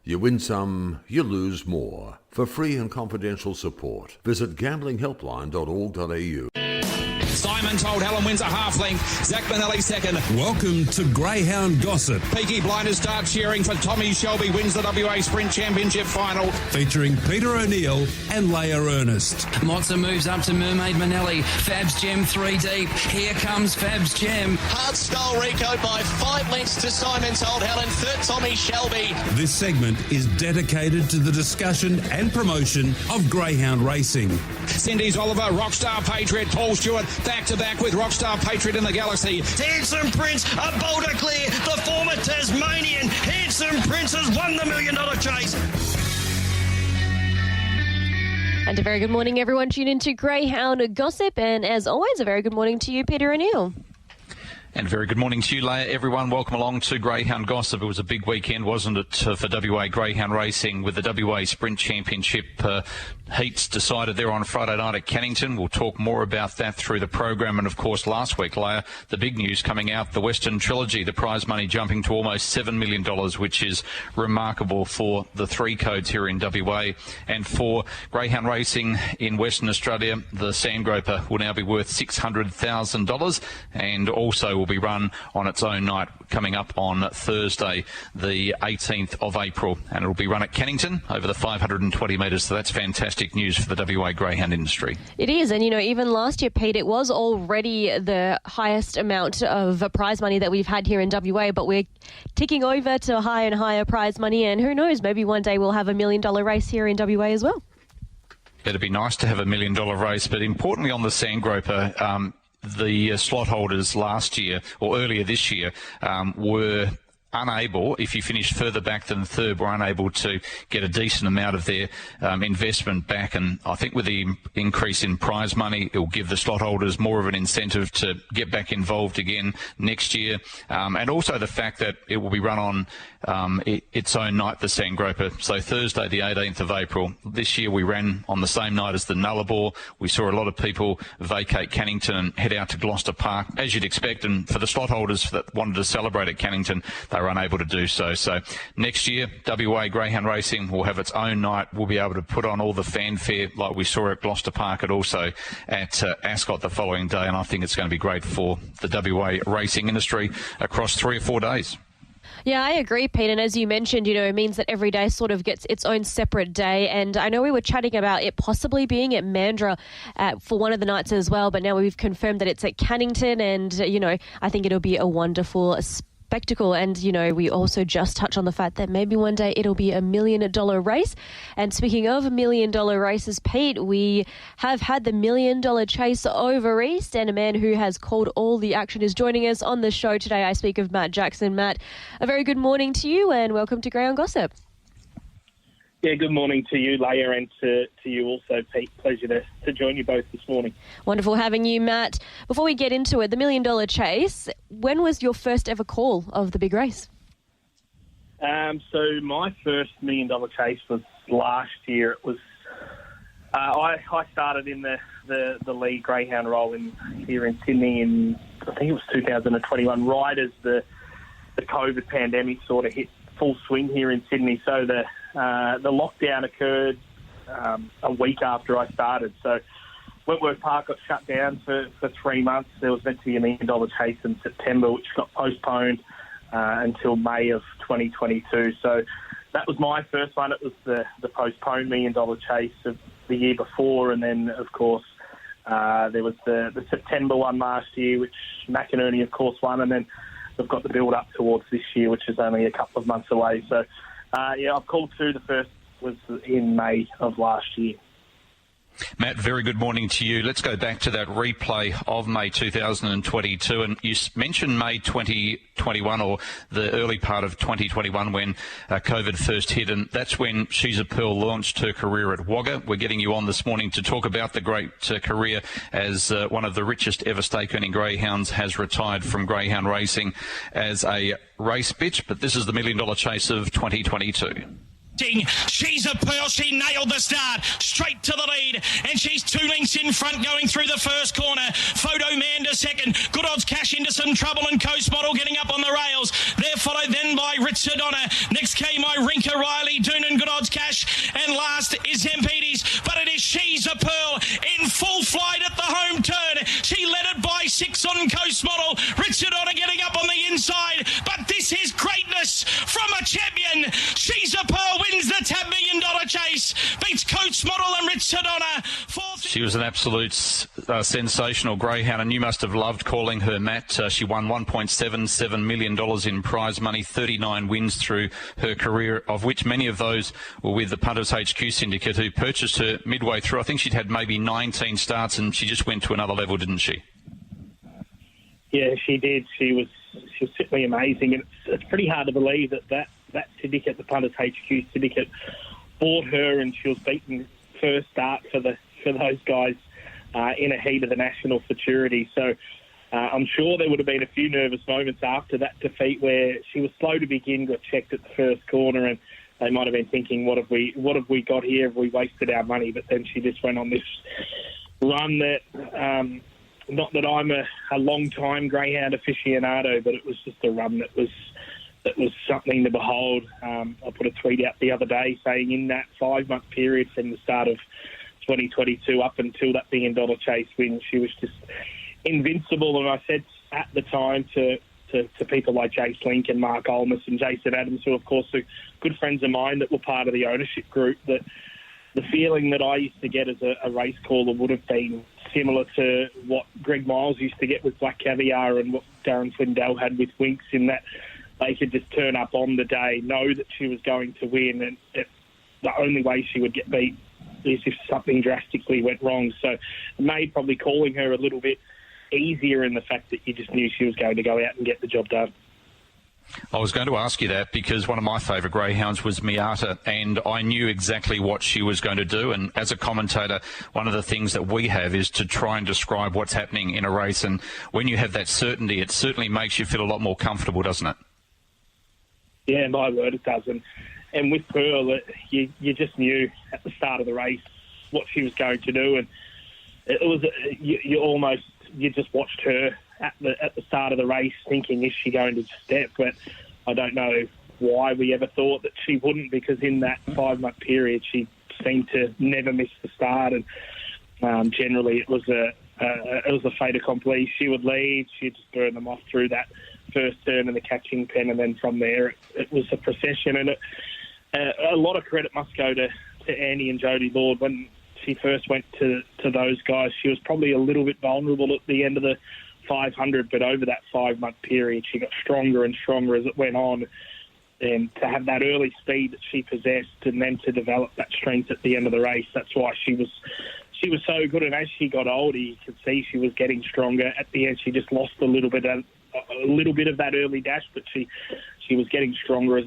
You win some, you lose more. For free and confidential support, visit gamblinghelpline.org.au. Simon told Helen wins a half length. Zach Manelli second. Welcome to Greyhound Gossip. Peaky Blinders start cheering for Tommy Shelby wins the WA Sprint Championship final. Featuring Peter O'Neill and Leia Ernest. Mozza moves up to Mermaid Manelli. Fab's Gem 3 deep. Here comes Fab's Gem. Hard style Rico by 5 lengths to Simon told Helen. Third Tommy Shelby. This segment is dedicated to the discussion and promotion of greyhound racing. Cindy's Oliver, Rockstar Patriot, Paul Stewart, back-to-back with Rockstar Patriot in the Galaxy. Handsome Prince, a bolder clear. The former Tasmanian Handsome Prince has won the $1 million chase. And a very good morning, everyone. Tune into Greyhound Gossip. And as always, a very good morning to you, Peter O'Neill. And very good morning to you, Leia. Everyone, welcome along to Greyhound Gossip. It was a big weekend, wasn't it, for WA Greyhound Racing with the WA Sprint Championship heats decided there on Friday night at Cannington. We'll talk more about that through the program. And, of course, last week, Leia, the big news coming out, the Western Trilogy, the prize money jumping to almost $7 million, which is remarkable for the three codes here in WA. And for Greyhound Racing in Western Australia, the Sandgroper will now be worth $600,000 and also will be run on its own night coming up on Thursday, the 18th of April. And it will be run at Cannington over the 520 metres. So that's fantastic news for the WA greyhound industry. It is. And, you know, even last year, Pete, it was already the highest amount of prize money that we've had here in WA, but we're ticking over to higher and higher prize money. And who knows, maybe one day we'll have $1 million race here in WA as well. It'd be nice to have $1 million race, but importantly on the Sandgroper, the slot holders last year or earlier this year were unable, if you finished further back than third, were unable to get a decent amount of their investment back. And I think with the increase in prize money, it will give the slot holders more of an incentive to get back involved again next year. And also the fact that it will be run on its own night, the Sandgroper. So Thursday, the 18th of April. This year we ran on the same night as the Nullarbor. We saw a lot of people vacate Cannington and head out to Gloucester Park, as you'd expect. And for the slot holders that wanted to celebrate at Cannington, they were unable to do so. So next year, WA Greyhound Racing will have its own night. We'll be able to put on all the fanfare like we saw at Gloucester Park and also at Ascot the following day. And I think it's going to be great for the WA racing industry across 3 or 4 days. Yeah, I agree, Pete. And as you mentioned, you know, it means that every day sort of gets its own separate day. And I know we were chatting about it possibly being at Mandurah for one of the nights as well, but now we've confirmed that it's at Cannington. And, you know, I think it'll be a wonderful spectacle. And, you know, we also just touch on the fact that maybe one day it'll be $1 million race. And speaking of $1 million races, Pete, we have had the $1 million chase over East, and a man who has called all the action is joining us on the show today. I speak of Matt Jackson. Matt, a very good morning to you and welcome to Greyhound Gossip. Yeah, good morning to you, Leia, and to you also, Pete. Pleasure to join you both this morning. Wonderful having you, Matt. Before we get into it, the $1 million chase, when was your first ever call of the big race? So my first $1 million chase was last year. It was I started in the lead greyhound role here in Sydney in, I think it was 2021, right as the COVID pandemic sort of hit full swing here in Sydney. So the lockdown occurred a week after I started. So Wentworth Park got shut down for 3 months. There was meant to be $1 million chase in September, which got postponed until May of 2022. So that was my first one. It was the postponed $1 million chase of the year before. And then, of course, there was the September one last year, which McInerney, of course, won. And then we've got the build-up towards this year, which is only a couple of months away. So, yeah, I've called two. The first was in May of last year. Matt, very good morning to you. Let's go back to that replay of May 2022. And you mentioned May 2021 or the early part of 2021 when COVID first hit. And that's when She's a Pearl launched her career at Wagga. We're getting you on this morning to talk about the great career as one of the richest ever stake-earning greyhounds has retired from greyhound racing as a race bitch. But this is the $1 million chase of 2022. She's a Pearl. She nailed the start. Straight to the lead. And she's 2 lengths in front going through the first corner. Photo Manda second. Good Odds Cash into some trouble and Coast Model getting up on the rails. They're followed then by Richard Honor. Next came Irinka Riley, Doon and Good Odds Cash. And last is Zempides. But it is She's a Pearl in full flight at the home turn. She led it by 6 on Coast Model. Richard Honor getting up on the inside. But this is greatness from a champion. She's a Pearl wins the $10 million chase, beats Coast Model and Richard Honor. She was an absolute sensational greyhound, and you must have loved calling her, Matt. She won $1.77 million in prize money, 39 wins through her career, of which many of those were with the Punters HQ Syndicate, who purchased her midway through. I think she'd had maybe 19 starts, and she just went to another level, didn't she? Yeah, she did. She was simply amazing, and it's pretty hard to believe that syndicate, the Punters HQ Syndicate, bought her, and she was beaten first start for those guys in a heat of the National Futurity. So I'm sure there would have been a few nervous moments after that defeat where she was slow to begin, got checked at the first corner, and they might have been thinking, what have we got here? Have we wasted our money? But then she just went on this run that, not that I'm a long-time greyhound aficionado, but it was just a run that was something to behold. I put a tweet out the other day saying in that 5-month period from the start of 2022 up until that $1 billion chase win, she was just invincible. And I said at the time to people like Jace Link and Mark Olmos and Jason Adams, who of course are good friends of mine that were part of the ownership group, that the feeling that I used to get as a race caller would have been similar to what Greg Miles used to get with Black Caviar and what Darren Flindell had with Winx, in that they could just turn up on the day, know that she was going to win, and the only way she would get beat is if something drastically went wrong. So it made probably calling her a little bit easier in the fact that you just knew she was going to go out and get the job done. I was going to ask you that because one of my favourite greyhounds was Miata, and I knew exactly what she was going to do. And as a commentator, one of the things that we have is to try and describe what's happening in a race. And when you have that certainty, it certainly makes you feel a lot more comfortable, doesn't it? Yeah, my word, it does. And with Pearl, you just knew at the start of the race what she was going to do, and it was you just watched her at the start of the race thinking, is she going to step? But I don't know why we ever thought that she wouldn't, because in that 5-month period she seemed to never miss the start, and generally it was a fait accompli. She would lead, she'd just burn them off through that first turn in the catching pen, and then from there it was a procession. And a lot of credit must go to Annie and Jodie Lord. When she first went to those guys, she was probably a little bit vulnerable at the end of the 500, but over that 5-month period she got stronger and stronger as it went on, and to have that early speed that she possessed and then to develop that strength at the end of the race, that's why she was so good. And as she got older, you could see she was getting stronger. At the end she just lost a little bit of that early dash, but she was getting stronger as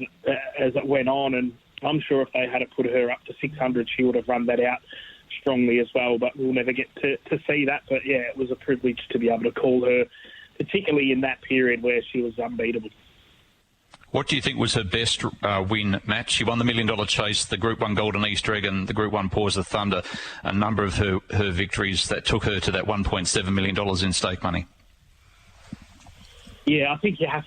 it went on, and I'm sure if they had put her up to 600 she would have run that out strongly as well, but we'll never get to see that. But yeah, it was a privilege to be able to call her, particularly in that period where she was unbeatable. What do you think was her best win, Matt? She won the $1 million chase, the Group 1 Golden Easter Egg and the Group 1 Paws of Thunder, a number of her victories that took her to that $1.7 million in stake money. Yeah, I think you have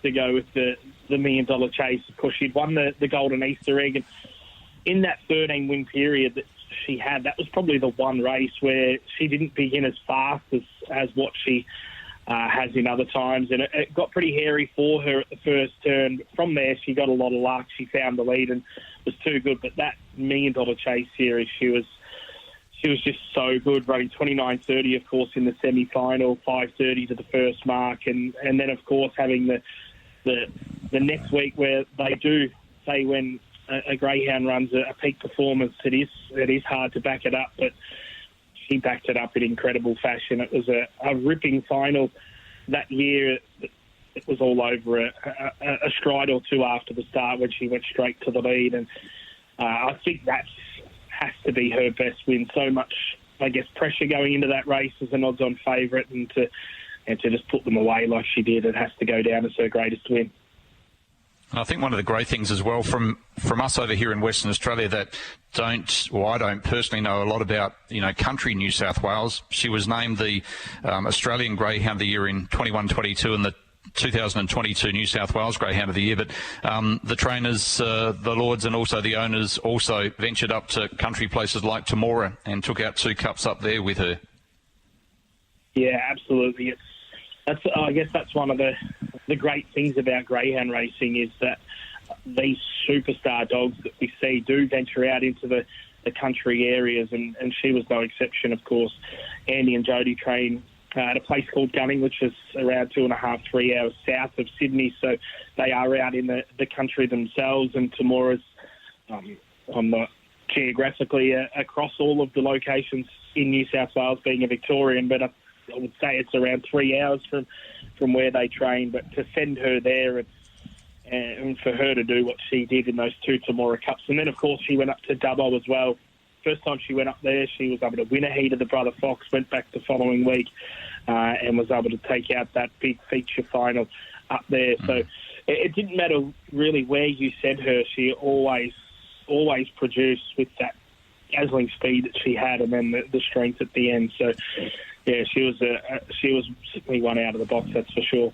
to go with the $1 million chase. Of course, she'd won the Golden Easter Egg, and in that 13-win period that she had, that was probably the one race where she didn't begin as fast as what she has in other times, and it got pretty hairy for her at the first turn. From there, she got a lot of luck. She found the lead and was too good. But that $1 million chase series, she was just so good, running 29.30, of course, in the semi-final, 5.30 to the first mark, and then, of course, having the next week where they do say when a greyhound runs a peak performance, it is hard to back it up, but she backed it up in incredible fashion. It was a ripping final that year. It was all over a stride or two after the start when she went straight to the lead, and I think that has to be her best win. So much, I guess, pressure going into that race as an odds-on favourite, and to just put them away like she did, it has to go down as her greatest win. And I think one of the great things as well from us over here in Western Australia that I don't personally know a lot about, country New South Wales. She was named the Australian Greyhound of the Year in 21-22 and the 2022 New South Wales Greyhound of the Year. But the trainers, the Lords and also the owners also ventured up to country places like Temora and took out 2 cups up there with her. Yeah, absolutely. I guess that's one of the great things about greyhound racing is that these superstar dogs that we see do venture out into the country areas, and she was no exception, of course. Andy and Jody train at a place called Gunning, which is around 2.5, 3 hours south of Sydney, so they are out in the country themselves, and Temora's, I'm not geographically across all of the locations in New South Wales, being a Victorian, but I would say it's around 3 hours from where they train. But to send her there and for her to do what she did in those 2 Temora Cups. And then, of course, she went up to Dubbo as well. First time she went up there, she was able to win a heat of the Brother Fox, went back the following week and was able to take out that big feature final up there. So it didn't matter really where you sent her. She always produced with that dazzling speed that she had, and then the strength at the end. So, yeah, she was certainly one out of the box, that's for sure.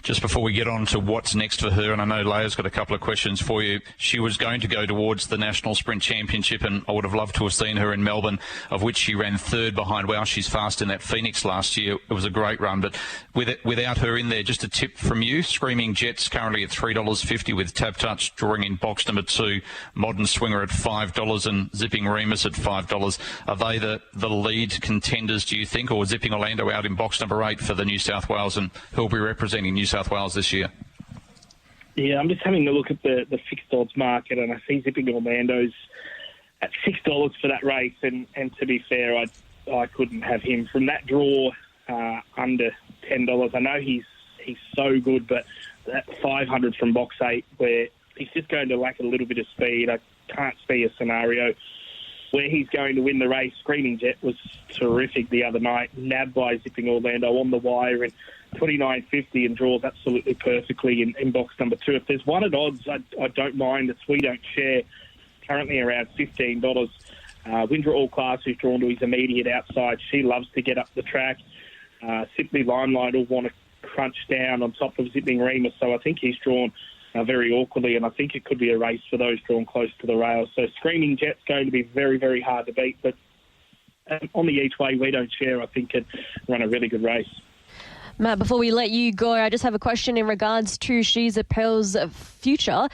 Just before we get on to what's next for her, and I know Leia's got a couple of questions for you. She was going to go towards the National Sprint Championship, and I would have loved to have seen her in Melbourne, of which she ran 3rd behind Wow She's Fast in that Phoenix last year. It was a great run, but without her in there, just a tip from you. Screaming Jets currently at $3.50 with Tap Touch drawing in box number 2, Modern Swinger at $5 and Zipping Remus at $5. Are they the lead contenders, do you think, or Zipping Orlando out in box number 8 for the New South Wales, and who'll be representing New South Wales this year? Yeah, I'm just having a look at the fixed odds market, and I see Zipping Orlando's at $6 for that race, and to be fair, I couldn't have him from that draw under $10. I know he's so good, but that 500 from box 8, where he's just going to lack a little bit of speed, I can't see a scenario where he's going to win the race. Screaming Jet was terrific the other night, nabbed by Zipping Orlando on the wire in 29.50 and draws absolutely perfectly in box number 2. If there's one at odds, I don't mind. It's We Don't Share, currently around $15. Windra All Class, who's drawn to his immediate outside. She loves to get up the track. Simply Limelight will want to crunch down on top of Zipping Remus, so I think he's drawn very awkwardly, and I think it could be a race for those drawn close to the rail. So Screaming Jet's going to be very, very hard to beat, but on the each way, We Don't Share, I think, could run a really good race. Matt, before we let you go, I just have a question in regards to She's a Pearl's future.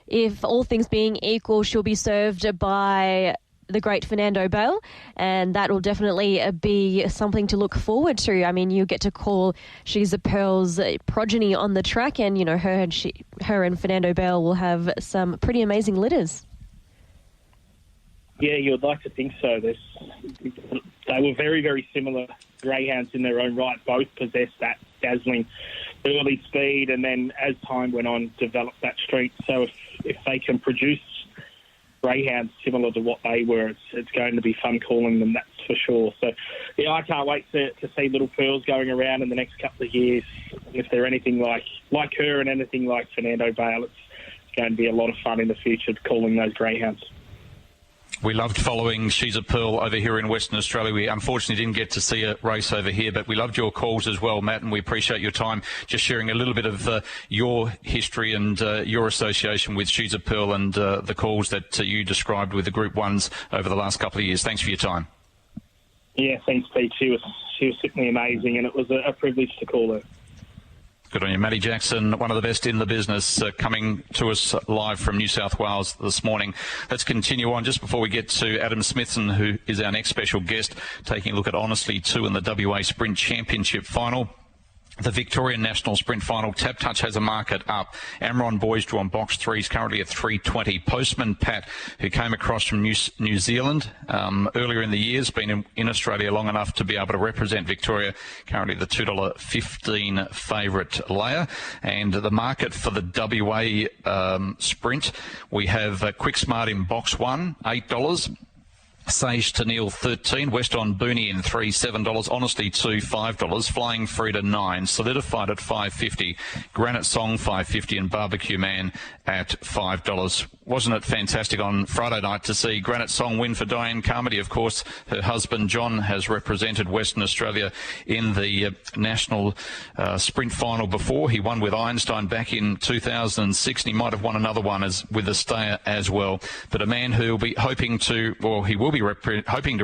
If all things being equal, she'll be served by the great Fernando Bale, and that will definitely be something to look forward to. I mean, you get to call She's a Pearl's progeny on the track, and, you know, her and Fernando Bale will have some pretty amazing litters. Yeah, you would like to think so. They were very, very similar greyhounds in their own right. Both possessed that dazzling early speed, and then as time went on, developed that strength. So if they can produce greyhounds similar to what they were, it's going to be fun calling them, that's for sure. So, yeah, I can't wait to see little pearls going around in the next couple of years. If they're anything like her and anything like Fernando Bale, it's going to be a lot of fun in the future calling those greyhounds. We loved following She's a Pearl over here in Western Australia. We unfortunately didn't get to see a race over here, but we loved your calls as well, Matt, and we appreciate your time just sharing a little bit of your history and your association with She's a Pearl and the calls that you described with the Group 1s over the last couple of years. Thanks for your time. Yeah, thanks, Pete. She was certainly amazing, and it was a privilege to call her. Good on you. Matty Jackson, one of the best in the business, coming to us live from New South Wales this morning. Let's continue on just before we get to Adam Smithson, who is our next special guest, taking a look at Honestly 2 in the WA Sprint Championship final. The Victorian National Sprint Final, Tap Touch has a market up. Amron Boys drawn box 3 is currently at $3.20. Postman Pat, who came across from New Zealand earlier in the year, has been in Australia long enough to be able to represent Victoria, currently the $2.15 favourite Leia. And the market for the WA Sprint, we have Quick Smart in box 1, $8. Sage to Neil, 13. West on Booney in 3, $7. Honestly, 2, $5. Flying Free to 9. Solidified at $5.50. Granite Song, $5.50. And Barbecue Man at $5. Wasn't it fantastic on Friday night to see Granite Song win for Diane Carmody? Of course, her husband John has represented Western Australia in the national sprint final before. He won with Einstein back in 2006, and he might have won another one with the Stayer as well. But a man who will be hoping to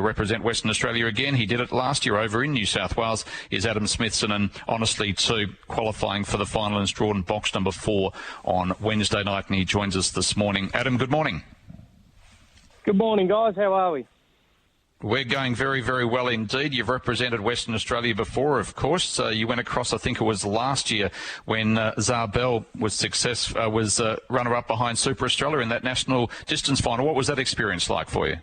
represent Western Australia again. He did it last year over in New South Wales, is Adam Smithson, and honestly too, qualifying for the final and drawn box number 4 on Wednesday night, and he joins us this morning. Adam, good morning. Good morning, guys. How are we? We're going very, very well indeed. You've represented Western Australia before, of course. You went across, I think it was last year, when Zarbel was runner-up behind Super Australia in that national distance final. What was that experience like for you?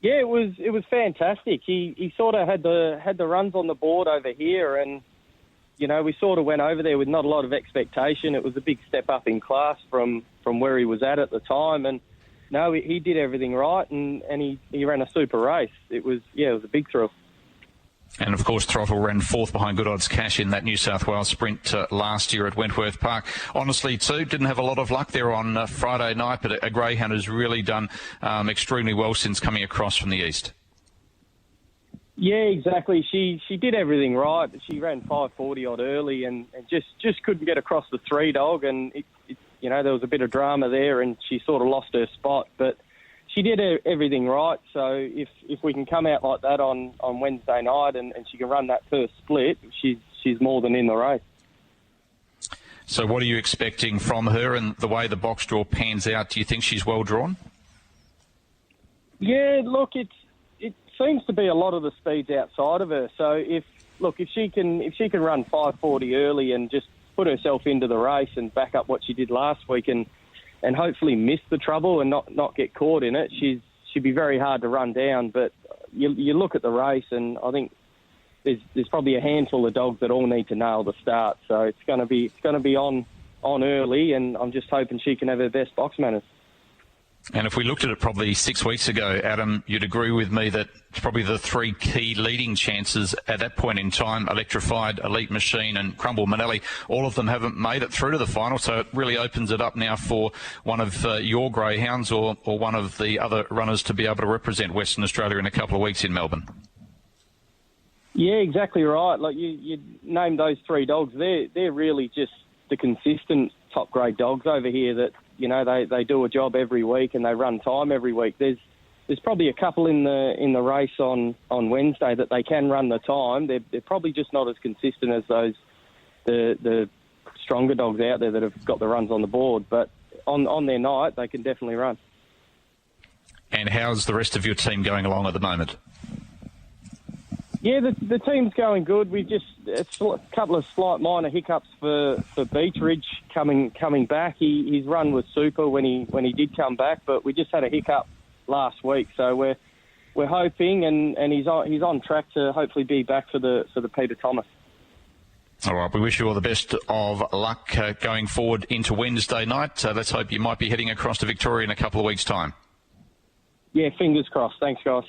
Yeah, it was fantastic. He sort of had the runs on the board over here, and we sort of went over there with not a lot of expectation. It was a big step up in class from where he was at the time, and no, he did everything right, and he ran a super race. It was a big thrill. And, of course, Throttle ran 4th behind Good Odds Cash in that New South Wales sprint last year at Wentworth Park. Honestly, too, didn't have a lot of luck there on Friday night, but a Greyhound has really done extremely well since coming across from the east. Yeah, exactly. She did everything right. She ran 5:40 odd early and just couldn't get across the 3 dog, and there was a bit of drama there, and she sort of lost her spot, but she did everything right. So if we can come out like that on Wednesday night and she can run that first split, she's more than in the race. So what are you expecting from her, and the way the box draw pans out? Do you think she's well drawn? Yeah, look, it seems to be a lot of the speeds outside of her. So if she can run 5:40 early and just put herself into the race and back up what she did last week and hopefully miss the trouble and not get caught in it, she'd be very hard to run down. But you look at the race, and I think there's probably a handful of dogs that all need to nail the start. So it's going to be on early, and I'm just hoping she can have her best box manners. And if we looked at it probably 6 weeks ago, Adam, you'd agree with me that it's probably the 3 key leading chances at that point in time: Electrified, Elite Machine and Crumble Manelli. All of them haven't made it through to the final, so it really opens it up now for one of your greyhounds or one of the other runners to be able to represent Western Australia in a couple of weeks in Melbourne. Yeah, exactly right. Like you named those 3 dogs, they're really just the consistent top grade dogs over here that they do a job every week and they run time every week. There's probably a couple in the race on Wednesday that they can run the time. They're probably just not as consistent as those the stronger dogs out there that have got the runs on the board. But on their night, they can definitely run. And how's the rest of your team going along at the moment? Yeah, the team's going good. It's a couple of slight minor hiccups for Beechridge coming back. His run was super when he did come back, but we just had a hiccup last week. So we're hoping, and he's on track to hopefully be back for the Peter Thomas. All right, we wish you all the best of luck going forward into Wednesday night. Let's hope you might be heading across to Victoria in a couple of weeks' time. Yeah, fingers crossed. Thanks, guys.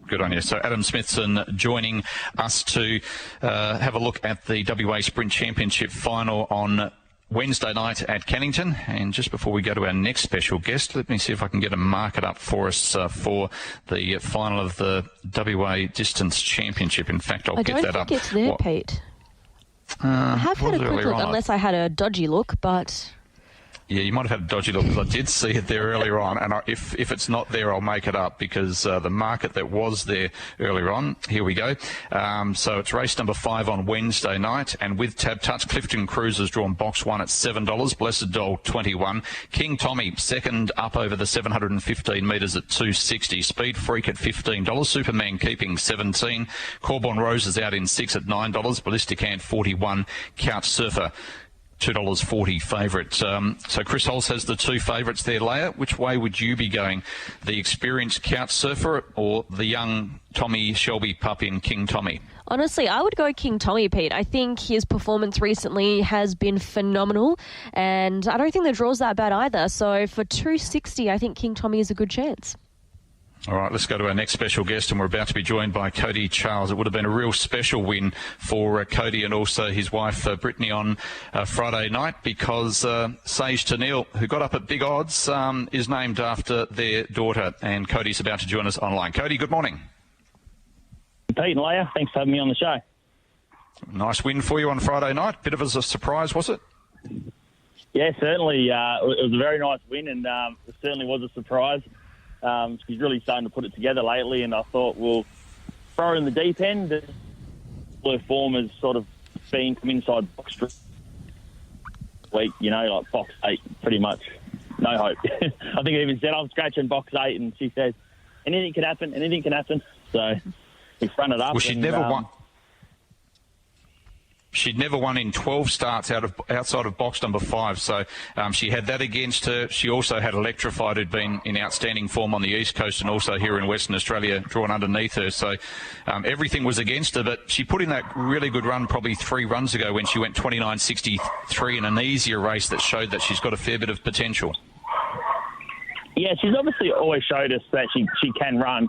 Good on you. So Adam Smithson joining us to have a look at the WA Sprint Championship final on Wednesday night at Cannington. And just before we go to our next special guest, let me see if I can get a market up for us for the final of the WA Distance Championship. In fact, I'll get that up. I don't think it's there, Pete. I have had a quick look, unless I had a dodgy look, but... Yeah, you might have had a dodgy look because I did see it there earlier on, and if it's not there, I'll make it up because the market that was there earlier on, here we go. So it's race number 5 on Wednesday night, and with Tab Touch, Clifton Cruise has drawn box 1 at $7, Blessed Doll 21, King Tommy second up over the 715 metres at $2.60, Speed Freak at $15, Superman keeping 17, Corborn Rose is out in 6 at $9, Ballistic Ant 41, Couch Surfer $2.40 favourite. So Chris Holz has the 2 favourites there. Leia, which way would you be going? The experienced Couch Surfer or the young Tommy Shelby pup in King Tommy? Honestly, I would go King Tommy, Pete. I think his performance recently has been phenomenal, and I don't think the draw's that bad either. So for $2.60, I think King Tommy is a good chance. All right, let's go to our next special guest, and we're about to be joined by Kody Charles. It would have been a real special win for Kody and also his wife Brittany on Friday night, because Sage Tennille, who got up at big odds, is named after their daughter, and Kody's about to join us online. Kody, good morning. Pete and Leia, thanks for having me on the show. Nice win for you on Friday night. Bit of a surprise, was it? Yeah, certainly. It was a very nice win, and it certainly was a surprise. She's really starting to put it together lately, and I thought we'll throw her in the deep end. Her form has sort of been from inside box week, like box 8, pretty much. No hope. I think I even said I'm scratching box 8, and she says, anything can happen. So we front it up. Well, she'd never won. She'd never won in 12 starts outside of box number 5, so she had that against her. She also had Electrified, who'd been in outstanding form on the East Coast and also here in Western Australia, drawn underneath her. So everything was against her, but she put in that really good run probably 3 runs ago when she went 29.63 in an easier race that showed that she's got a fair bit of potential. Yeah, she's obviously always showed us that she can run.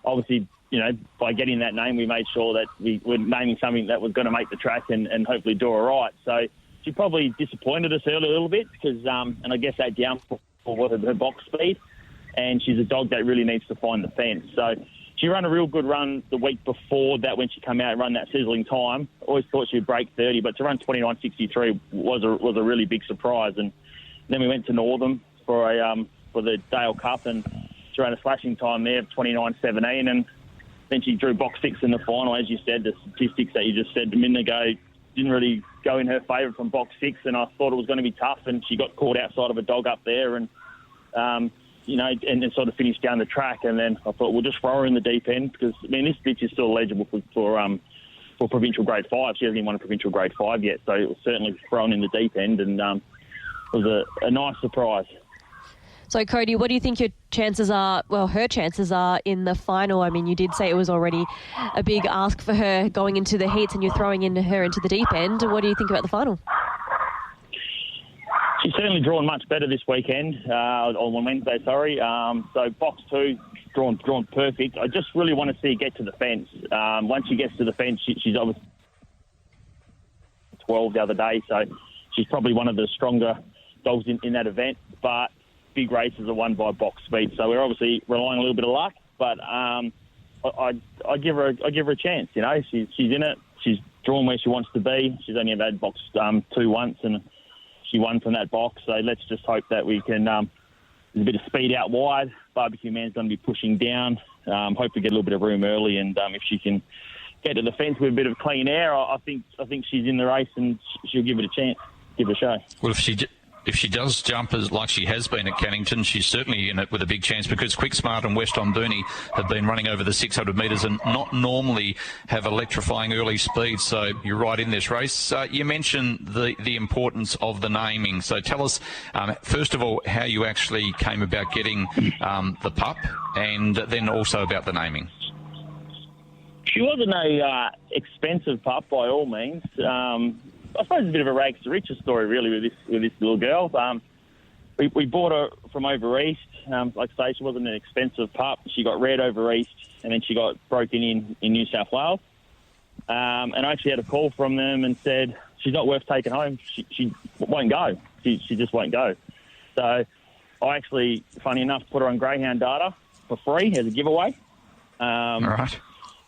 Obviously, by getting that name, we made sure that we were naming something that was going to make the track and hopefully do her right. So she probably disappointed us early a little bit because, and I guess that downfall was her box speed. And she's a dog that really needs to find the fence. So she ran a real good run the week before that when she came out and run that sizzling time. Always thought she'd break 30, but to run 29.63 was a really big surprise. And then we went to Northam for the Dale Cup, and she ran a slashing time there of 29.17, and then she drew box 6 in the final. As you said, the statistics that you just said a minute ago didn't really go in her favour from box 6, and I thought it was going to be tough, and she got caught outside of a dog up there, and and sort of finished down the track. And then I thought we'll just throw her in the deep end because this bitch is still eligible for provincial grade 5. She hasn't even won a provincial grade 5 yet, so it was certainly thrown in the deep end, and it was a nice surprise. So, Kody, what do you think your chances are, her chances are in the final? I mean, you did say it was already a big ask for her going into the heats and you're throwing her into the deep end. What do you think about the final? She's certainly drawn much better this weekend, on Wednesday, sorry. So, box 2, drawn perfect. I just really want to see her get to the fence. Once she gets to the fence, she's obviously 12 the other day, so she's probably one of the stronger dogs in that event, but big races are won by box speed, so we're obviously relying on a little bit of luck. But I give her a chance. She's in it. She's drawn where she wants to be. She's only ever had box 2 once, and she won from that box. So let's just hope that we can. There's a bit of speed out wide. Barbecue Man's going to be pushing down. Hope we get a little bit of room early, and if she can get to the fence with a bit of clean air, I think she's in the race, and she'll give it a chance. Give it a show. Well, if she does jump like she has been at Cannington, she's certainly in it with a big chance, because Quick Smart and West on Booney have been running over the 600 metres and not normally have electrifying early speed. So you're right in this race. You mentioned the importance of the naming. So tell us, first of all, how you actually came about getting the pup, and then also about the naming. She wasn't a expensive pup by all means. I suppose it's a bit of a rags to riches story, really, with this little girl. We bought her from over east. Like I say, she wasn't an expensive pup. She got reared over east, and then she got broken in New South Wales. And I actually had a call from them and said, she's not worth taking home. She won't go. She just won't go. So I actually, funny enough, put her on Greyhound data for free as a giveaway. All right.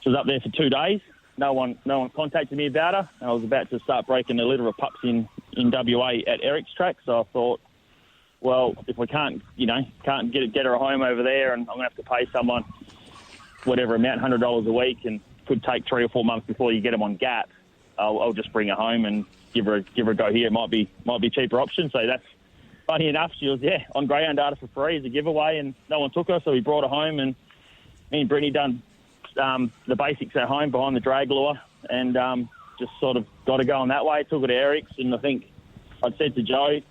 She was up there for 2 days. No one contacted me about her. I was about to start breaking a litter of pups in WA at Eric's track, so I thought, well, if we can't get her a home over there, and I'm going to have to pay someone whatever amount, $100 a week, and could take 3 or 4 months before you get them on GAP, I'll just bring her home and give her a go here. It might be a cheaper option. So that's funny enough. She was on Greyhound data for free as a giveaway, and no one took her, so we brought her home, and me and Brittany done the basics at home behind the drag lure, and just sort of got to go on that way. Took her to Eric's, and I think I'd said to Joe,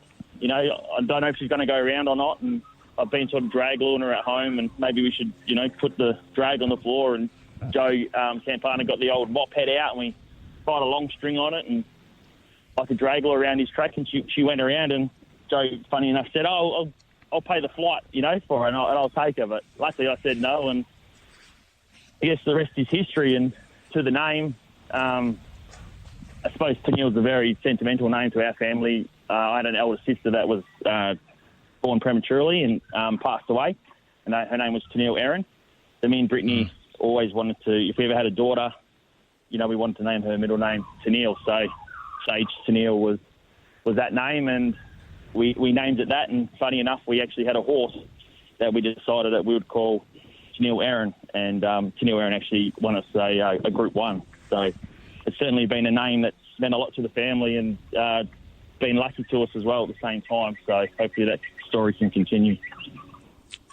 I don't know if she's going to go around or not, and I've been sort of drag luring her at home, and maybe we should, put the drag on the floor. And Joe Campana got the old mop head out, and we tied a long string on it, and I could drag her around his track, and she went around, and Joe, funny enough, said, I'll I'll pay the flight, for her, and I'll take her. But luckily I said no, and I guess the rest is history. And to the name, I suppose Tennille's a very sentimental name to our family. I had an elder sister that was born prematurely and passed away, and her name was Tennille Erin. So me and Brittany always wanted to, if we ever had a daughter, we wanted to name her middle name Tennille. So Sage Tennille was that name, and we named it that. And funny enough, we actually had a horse that we decided that we would call Tennille Erin, and Tennille Erin actually won us a Group 1. So it's certainly been a name that's meant a lot to the family and been lucky to us as well at the same time. So hopefully that story can continue.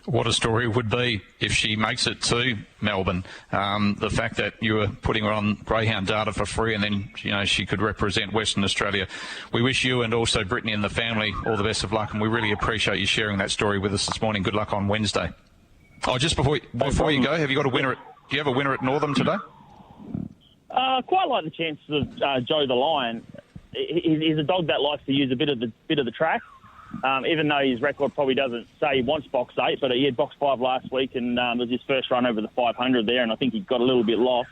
What a story it would be if she makes it to Melbourne. The fact that you were putting her on Greyhound data for free, and then she could represent Western Australia. We wish you and also Brittany and the family all the best of luck, and we really appreciate you sharing that story with us this morning. Good luck on Wednesday. Oh, just before you go, have you got a winner? Do you have a winner at Northam today? Quite like the chances of Joe the Lion. He's a dog that likes to use a bit of the track. Even though his record probably doesn't say he wants box 8, but he had box 5 last week, and it was his first run over the 500 there, and I think he got a little bit lost.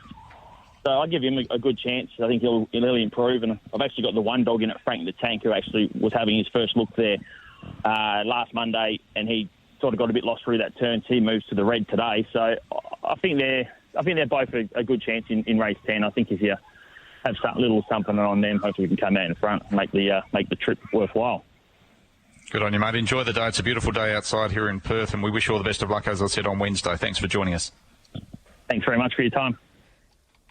So I'll give him a good chance. I think he'll really improve, and I've actually got the one dog in it, Frank the Tank, who actually was having his first look there last Monday, and he sort of got a bit lost through that turn, so he moves to the red today. So I think they're both a good chance in race 10. I think if you have a little something on them, hopefully we can come out in front and make the trip worthwhile. Good on you, mate. Enjoy the day. It's a beautiful day outside here in Perth, and we wish you all the best of luck, as I said, on Wednesday. Thanks for joining us. Thanks very much for your time.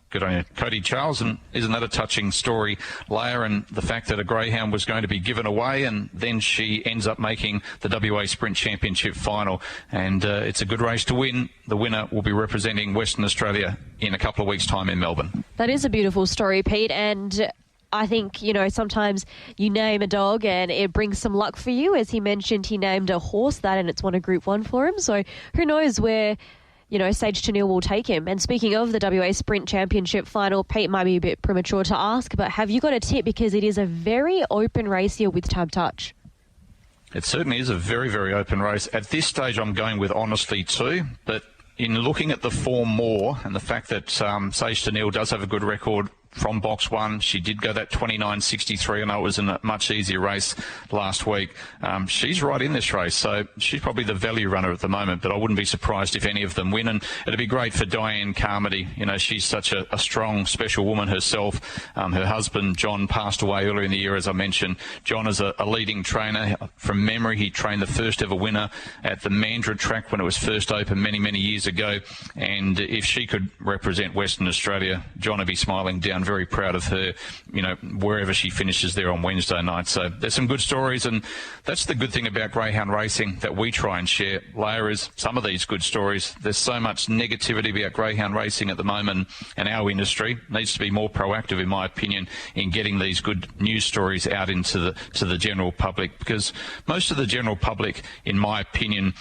Good on you. Kody Charles, and isn't that a touching story, Leia, and the fact that a greyhound was going to be given away, and then she ends up making the WA Sprint Championship final, and it's a good race to win. The winner will be representing Western Australia in a couple of weeks' time in Melbourne. That is a beautiful story, Pete, and I think, sometimes you name a dog and it brings some luck for you. As he mentioned, he named a horse that, and it's won a Group 1 for him. So who knows where, Sage Tennille will take him. And speaking of the WA Sprint Championship final, Pete, might be a bit premature to ask, but have you got a tip? Because it is a very open race here with Tab Touch. It certainly is a very, very open race. At this stage, I'm going with Honesty too, but in looking at the form more and the fact that Sage Tennille does have a good record from box 1, she did go that 29.63. I know it was in a much easier race last week. She's right in this race, so she's probably the value runner at the moment, but I wouldn't be surprised if any of them win. And it'd be great for Diane Carmody. She's such a strong, special woman herself. Her husband, John, passed away earlier in the year, as I mentioned. John is a leading trainer. From memory, he trained the first ever winner at the Mandurah track when it was first opened many, many years ago. And if she could represent Western Australia, John would be smiling down, very proud of her, wherever she finishes there on Wednesday night. So there's some good stories, and that's the good thing about greyhound racing that we try and share, Leia, is some of these good stories. There's so much negativity about greyhound racing at the moment, and our industry needs to be more proactive, in my opinion, in getting these good news stories out into the general public, because most of the general public, in my opinion,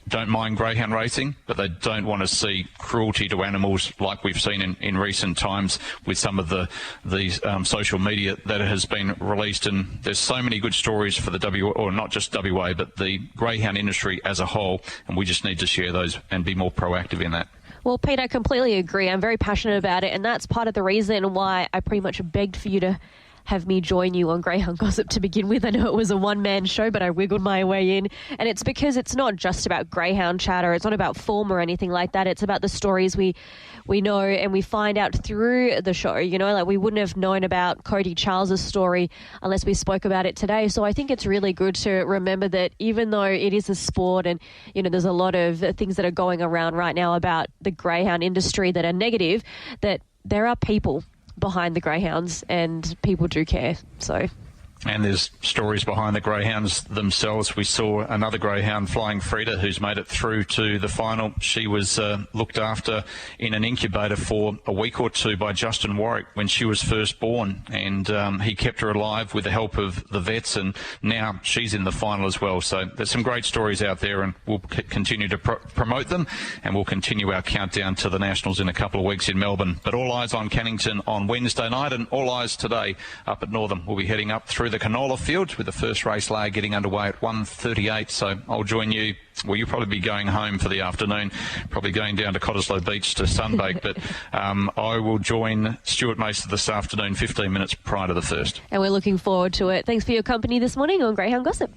don't mind greyhound racing, but they don't want to see cruelty to animals like we've seen in recent times with some of these social media that has been released. And there's so many good stories for the WA, or not just WA, but the greyhound industry as a whole, and we just need to share those and be more proactive in that. Well, Pete, I completely agree. I'm very passionate about it, and that's part of the reason why I pretty much begged for you to have me join you on Greyhound Gossip to begin with. I know it was a one-man show, but I wiggled my way in. And it's because it's not just about greyhound chatter. It's not about form or anything like that. It's about the stories we know and we find out through the show. We wouldn't have known about Kody Charles' story unless we spoke about it today. So I think it's really good to remember that even though it is a sport and, there's a lot of things that are going around right now about the greyhound industry that are negative, that there are people behind the greyhounds and people do care. And there's stories behind the greyhounds themselves. We saw another greyhound, Flying Frida, who's made it through to the final. She was looked after in an incubator for a week or two by Justin Warwick when she was first born, and he kept her alive with the help of the vets, and now she's in the final as well. So there's some great stories out there, and we'll continue to promote them, and we'll continue our countdown to the Nationals in a couple of weeks in Melbourne. But all eyes on Cannington on Wednesday night, and all eyes today up at Northam. We'll be heading up through the canola field with the first race layer getting underway at 1:38. So I'll join you. Well, you'll probably be going home for the afternoon, probably going down to Cottesloe Beach to sunbake, but I will join Stuart Mason this afternoon, 15 minutes prior to the first. And we're looking forward to it. Thanks for your company this morning on Greyhound Gossip.